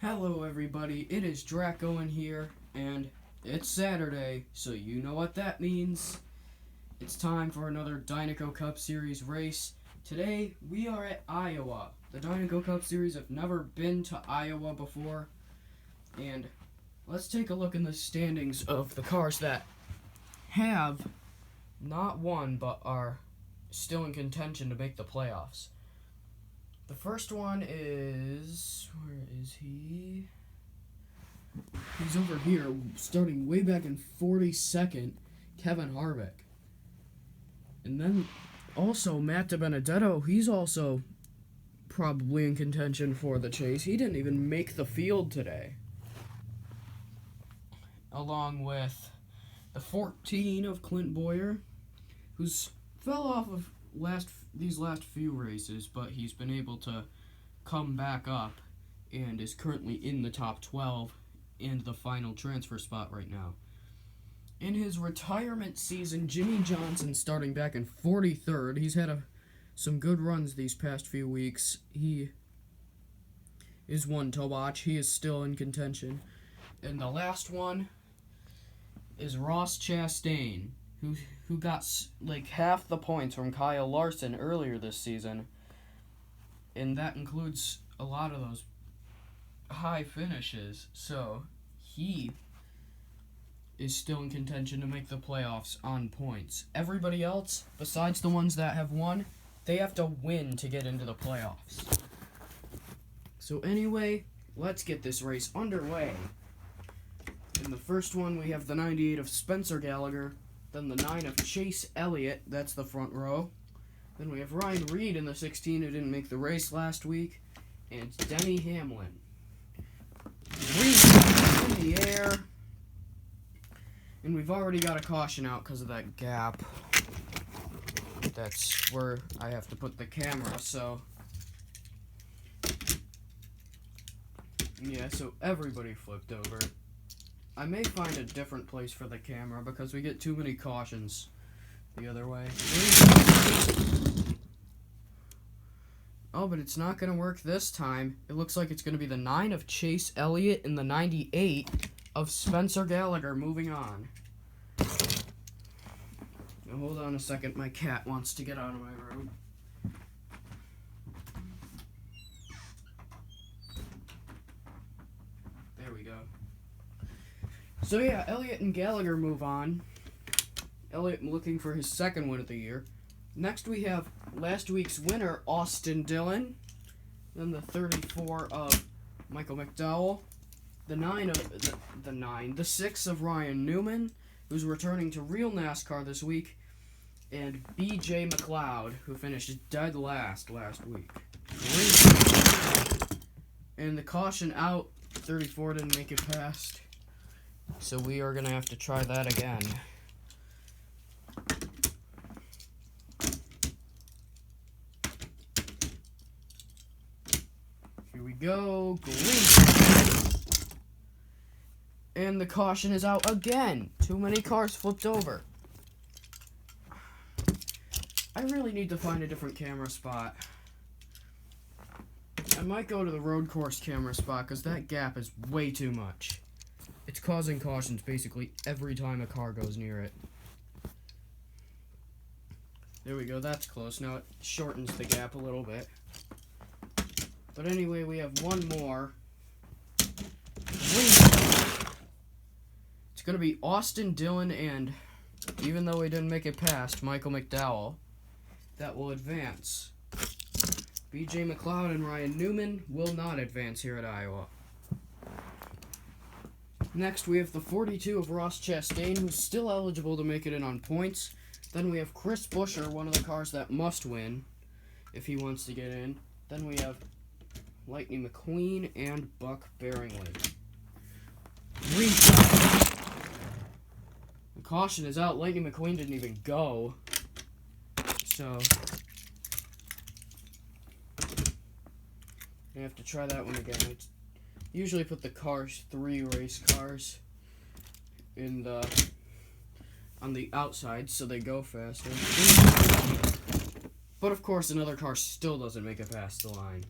Hello everybody, it is Draco in here, and it's Saturday, so you know what that means. It's time for another Dinaco Cup Series race. Today, we are at Iowa. The Dinaco Cup Series have never been to Iowa before, and let's take a look in the standings of the cars that have not won, but are still in contention to make the playoffs. The first one is... where is he? He's over here, starting way back in 42nd, Kevin Harvick. And then also Matt DiBenedetto, he's also probably in contention for the chase. He didn't even make the field today. Along with the 14 of Clint Boyer, who's fell off of these last few races, but he's been able to come back up and is currently in the top 12 and the final transfer spot right now. In his retirement season, Jimmie Johnson starting back in 43rd. He's had some good runs these past few weeks. He is one to watch. He is still in contention. And the last one is Ross Chastain, who got like half the points from Kyle Larson earlier this season, and that includes a lot of those high finishes, so he is still in contention to make the playoffs on points. Everybody else, besides the ones that have won, they have to win to get into the playoffs. So anyway, let's get this race underway. In the first one, we have the 98 of Spencer Gallagher, then the 9 of Chase Elliott, that's the front row. Then we have Ryan Reed in the 16, who didn't make the race last week, and Denny Hamlin. Reed in the air. And we've already got a caution out because of that gap. That's where I have to put the camera, so... yeah, so everybody flipped over. I may find a different place for the camera because we get too many cautions the other way. Oh, but it's not going to work this time. It looks like it's going to be the 9 of Chase Elliott and the 98 of Spencer Gallagher. Moving on. Now, hold on a second. My cat wants to get out of my room. There we go. So yeah, Elliott and Gallagher move on. Elliott looking for his second win of the year. Next we have last week's winner, Austin Dillon. Then the 34 of Michael McDowell. The 6 of Ryan Newman, who's returning to real NASCAR this week. And B.J. McLeod, who finished dead last week. And the caution out, 34 didn't make it past. So we are going to have to try that again. Here we go. Green. And the caution is out again. Too many cars flipped over. I really need to find a different camera spot. I might go to the road course camera spot because that gap is way too much. It's causing cautions basically every time a car goes near it. There we go, that's close. Now it shortens the gap a little bit. But anyway, we have one more. It's going to be Austin Dillon and, even though he didn't make it past, Michael McDowell, that will advance. B.J. McLeod and Ryan Newman will not advance here at Iowa. Next, we have the 42 of Ross Chastain, who's still eligible to make it in on points. Then we have Chris Buescher, one of the cars that must win if he wants to get in. Then we have Lightning McQueen and Buck Bearingley. The caution is out. Lightning McQueen didn't even go. So I have to try that one again. I usually put the 3 race cars on the outside so they go faster. But of course another car still doesn't make it past the line.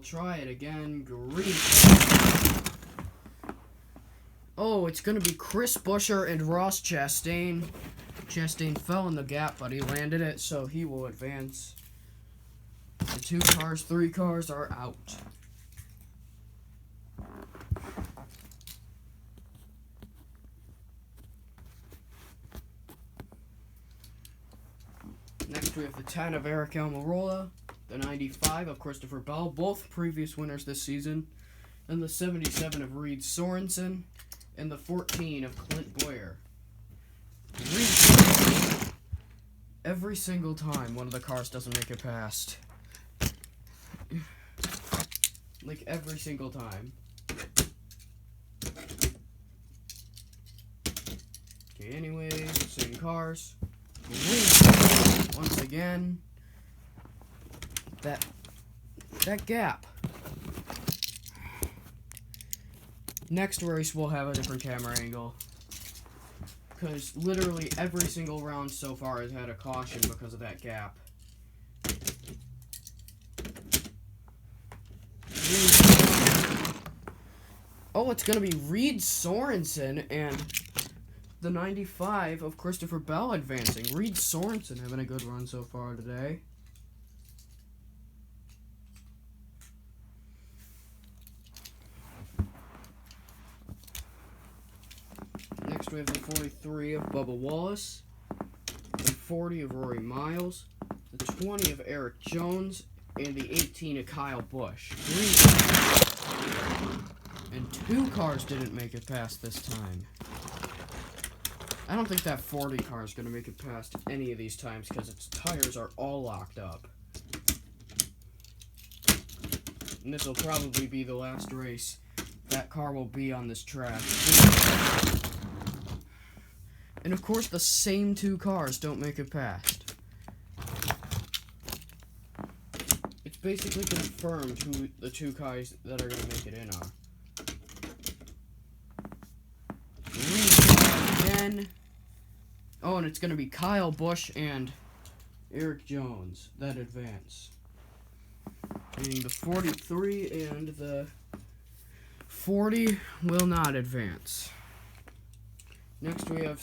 try it again. Green. Oh, it's going to be Chris Buescher and Ross Chastain. Chastain fell in the gap, but he landed it, so he will advance. The 2 cars, 3 cars are out. Next we have the 10 of Eric Almirola, the 95 of Christopher Bell, both previous winners this season, and the 77 of Reed Sorenson, and the 14 of Clint Boyer. Every single time one of the cars doesn't make it past. Like every single time. Okay, anyway, same cars. Once again, that gap. Next race we'll have a different camera angle, because literally every single round so far has had a caution because of that gap. Oh, it's gonna be Reed Sorenson and the 95 of Christopher Bell advancing. Reed Sorenson having a good run so far today. Next we have the 43 of Bubba Wallace, the 40 of Rory Miles, the 20 of Eric Jones, and the 18 of Kyle Busch. And 2 cars didn't make it past this time. I don't think that 40 car is going to make it past any of these times because its tires are all locked up. And this will probably be the last race that car will be on this track. And of course the same 2 cars don't make it past. It's basically confirmed who the 2 cars that are going to make it in are. Again. Oh, and it's going to be Kyle Busch and Eric Jones that advance. Meaning the 43 and the 40 will not advance. Next we have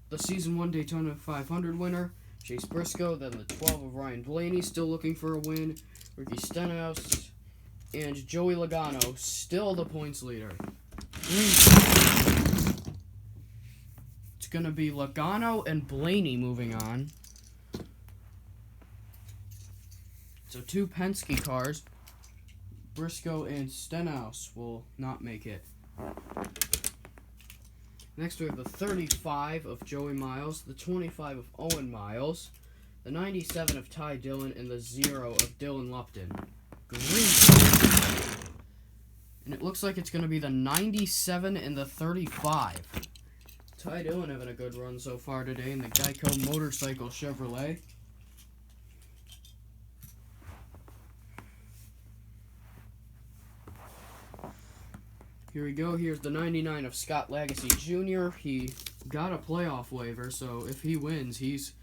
the Season 1 Daytona 500 winner, Chase Briscoe, then the 12 of Ryan Blaney, still looking for a win, Ricky Stenhouse, and Joey Logano, still the points leader. It's going to be Logano and Blaney moving on. So 2 Penske cars, Briscoe and Stenhouse will not make it. Next we have the 35 of Joey Miles, the 25 of Owen Miles, the 97 of Ty Dillon, and the 0 of Dylan Lupton. Green. And it looks like it's going to be the 97 and the 35. Ty Dillon having a good run so far today in the Geico Motorcycle Chevrolet. Here we go. Here's the 99 of Scott Lagasse Jr. He got a playoff waiver, so if he wins, he's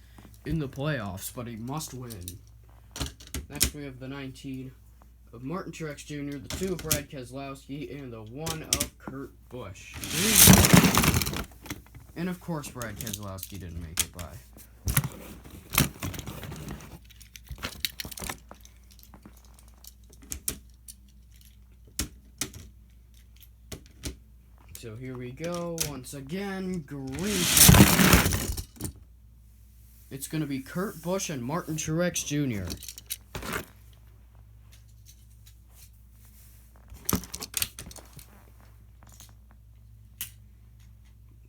in the playoffs, but he must win. Next, we have the 19 of Martin Truex Jr., the 2 of Brad Keselowski, and the 1 of Kurt Busch. And of course, Brad Keselowski didn't make it by. So here we go, once again, green. It's going to be Kurt Busch and Martin Truex Jr.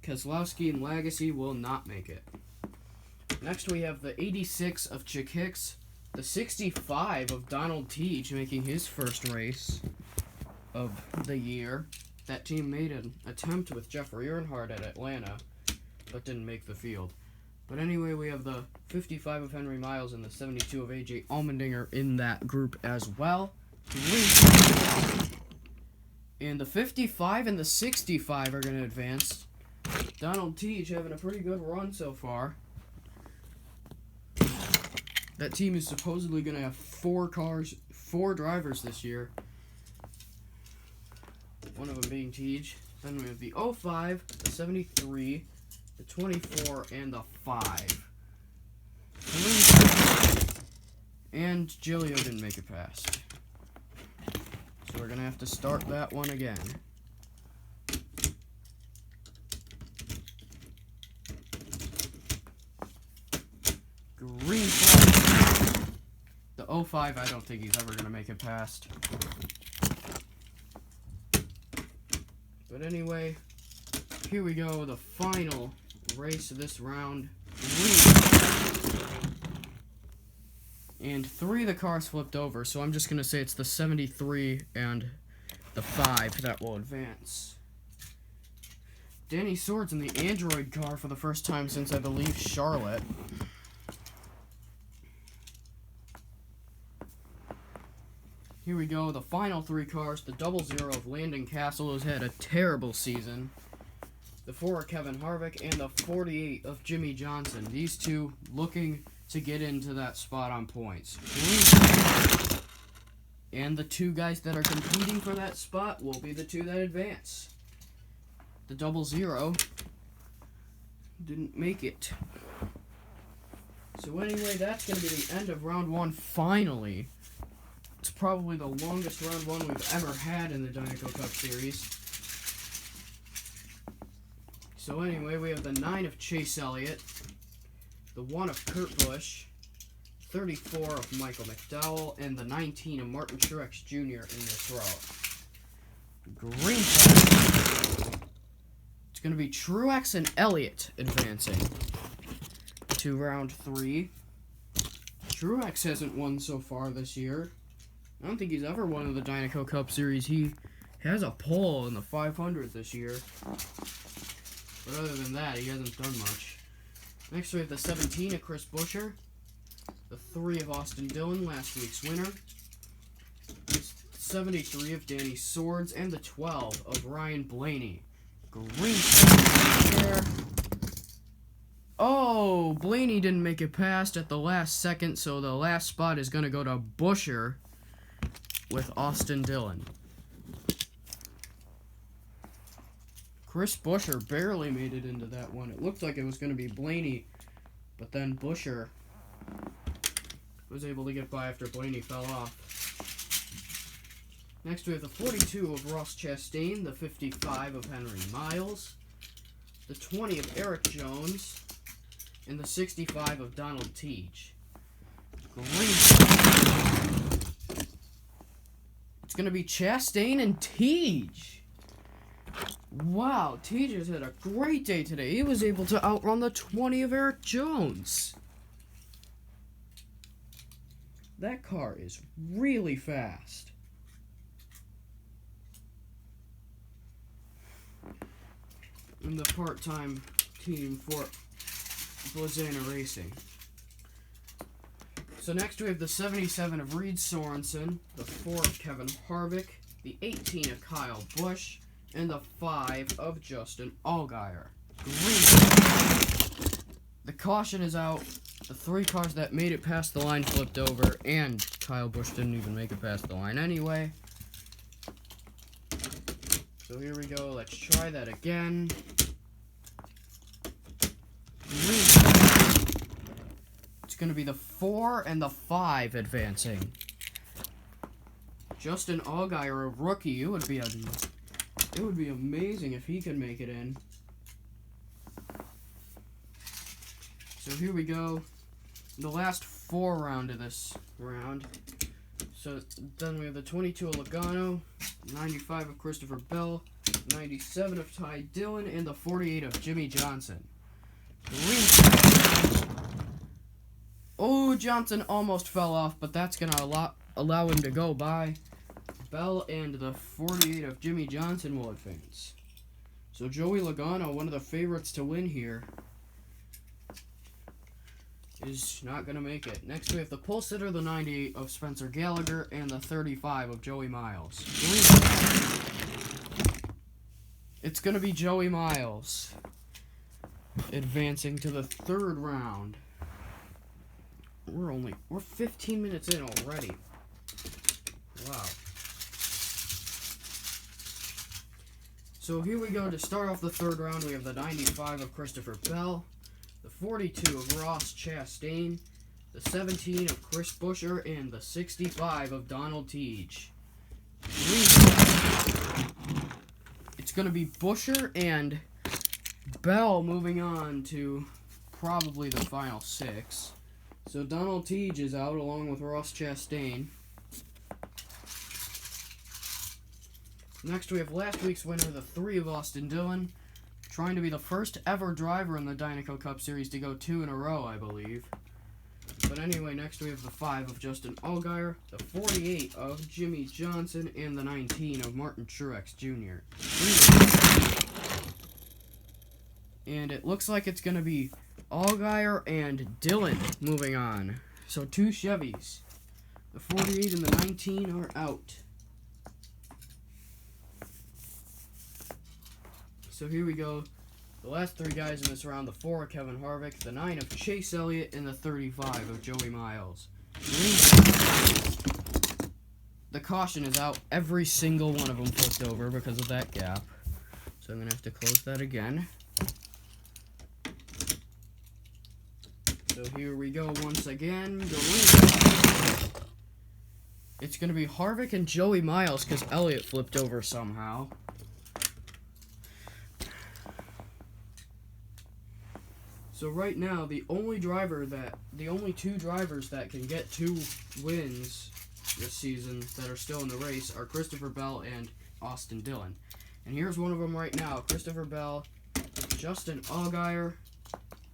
Keselowski and Lagasse will not make it. Next we have the 86 of Chick Hicks, the 65 of Donald Teach making his first race of the year. That team made an attempt with Jeffrey Earnhardt at Atlanta, but didn't make the field. But anyway, we have the 55 of Henry Miles and the 72 of A.J. Allmendinger in that group as well. And the 55 and the 65 are going to advance. Donald Teach having a pretty good run so far. That team is supposedly going to have 4 4 drivers this year. One of them being Tej. Then we have the 05, the 73, the 24, and the 5. And Giglio didn't make it past. So we're going to have to start that one again. Green flag. The 05, I don't think he's ever going to make it past. But anyway, here we go, the final race of this round. And 3 of the cars flipped over, so I'm just going to say it's the 73 and the 5 that will advance. Danny Swords in the Android car for the first time since, I believe, Charlotte. Here we go, the final 3 cars. The 00 of Landon Castle has had a terrible season. The 4 of Kevin Harvick and the 48 of Jimmie Johnson. These two looking to get into that spot on points. And the 2 guys that are competing for that spot will be the 2 that advance. The 00 didn't make it. So anyway, that's going to be the end of round 1 finally. It's probably the longest round 1 we've ever had in the Dinaco Cup Series. So anyway, we have the 9 of Chase Elliott, the 1 of Kurt Busch, 34 of Michael McDowell, and the 19 of Martin Truex Jr. in this row. Green flag. It's going to be Truex and Elliott advancing to round 3. Truex hasn't won so far this year. I don't think he's ever won in the Dinaco Cup Series. He has a pole in the 500 this year. But other than that, he hasn't done much. Next we have the 17 of Chris Buescher, the 3 of Austin Dillon, last week's winner, the 73 of Danny Swords, and the 12 of Ryan Blaney. Green flag there. Oh, Blaney didn't make it past at the last second, so the last spot is going to go to Buescher with Austin Dillon. Chris Buescher barely made it into that one. It looked like it was going to be Blaney, but then Buescher was able to get by after Blaney fell off. Next we have the 42 of Ross Chastain, the 55 of Henry Miles, the 20 of Eric Jones, and the 65 of Donald Tej. It's going to be Chastain and Tej. Wow, Tej has had a great day today. He was able to outrun the 20 of Eric Jones. That car is really fast. In the part-time team for Blazana Racing. So next we have the 77 of Reed Sorenson, the 4 of Kevin Harvick, the 18 of Kyle Busch, and the 5 of Justin Allgaier. The caution is out. The 3 cars that made it past the line flipped over, and Kyle Busch didn't even make it past the line anyway. So here we go. Let's try that again. It's going to be the 4 and the 5 advancing. Justin Allgaier, a rookie, it would be amazing if he could make it in. So here we go. The last 4 round of this round. So then we have the 22 of Logano, 95 of Christopher Bell, 97 of Ty Dillon, and the 48 of Jimmie Johnson. Oh, Johnson almost fell off, but that's going to allow him to go by. Bell and the 48 of Jimmie Johnson will advance. So Joey Logano, one of the favorites to win here, is not going to make it. Next we have the pole sitter, the 98 of Spencer Gallagher, and the 35 of Joey Miles. It's going to be Joey Miles advancing to the 3rd round. We're 15 minutes in already. Wow. So here we go. To start off the third round, we have the 95 of Christopher Bell, the 42 of Ross Chastain, the 17 of Chris Buescher, and the 65 of Donald Teague. It's going to be Buescher and Bell moving on to probably the final 6. So Donald Teague is out along with Ross Chastain. Next we have last week's winner, the 3 of Austin Dillon, trying to be the first ever driver in the Dinaco Cup Series to go 2 in a row, I believe. But anyway, next we have the 5 of Justin Allgaier, the 48 of Jimmie Johnson, and the 19 of Martin Truex Jr. And it looks like it's going to be Allgaier and Dillon moving on. So 2 Chevys. The 48 and the 19 are out. So here we go. The last 3 guys in this round, the 4 of Kevin Harvick, the 9 of Chase Elliott, and the 35 of Joey Miles. The caution is out. Every single one of them flipped over because of that gap. So I'm going to have to close that again. So here we go once again. It's going to be Harvick and Joey Miles because Elliott flipped over somehow. So right now, the only 2 drivers that can get 2 wins this season that are still in the race are Christopher Bell and Austin Dillon. And here's one of them right now. Christopher Bell, Justin Allgaier,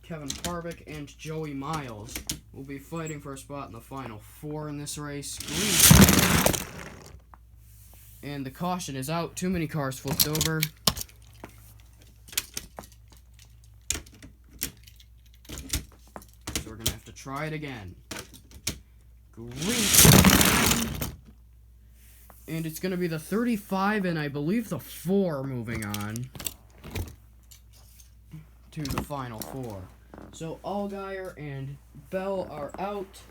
Kevin Harvick, and Joey Miles will be fighting for a spot in the final 4 in this race. And the caution is out. Too many cars flipped over. Try it again. Green. And it's going to be the 35 and I believe the 4 moving on to the final 4. So Allgaier and Bell are out.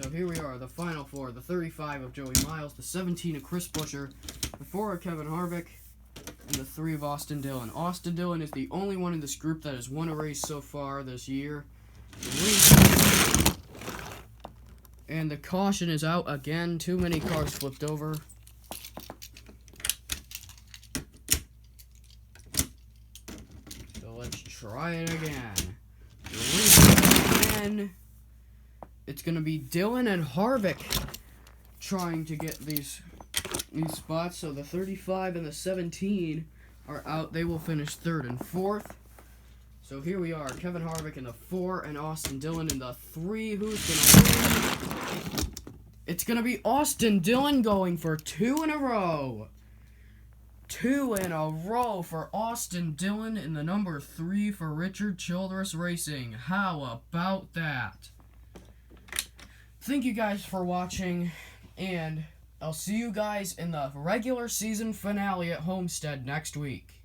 So here we are, the final 4. The 35 of Joey Miles, the 17 of Chris Buescher, the 4 of Kevin Harvick, and the 3 of Austin Dillon. Austin Dillon is the only one in this group that has won a race so far this year. And the caution is out again. Too many cars flipped over. So let's try it again. Again. It's going to be Dillon and Harvick trying to get these spots. So the 35 and the 17 are out. They will finish 3rd and 4th. So here we are, Kevin Harvick in the 4 and Austin Dillon in the 3. Who's going to win? It's going to be Austin Dillon going for 2 in a row. 2 in a row for Austin Dillon in the number 3 for Richard Childress Racing. How about that? Thank you guys for watching, and I'll see you guys in the regular season finale at Homestead next week.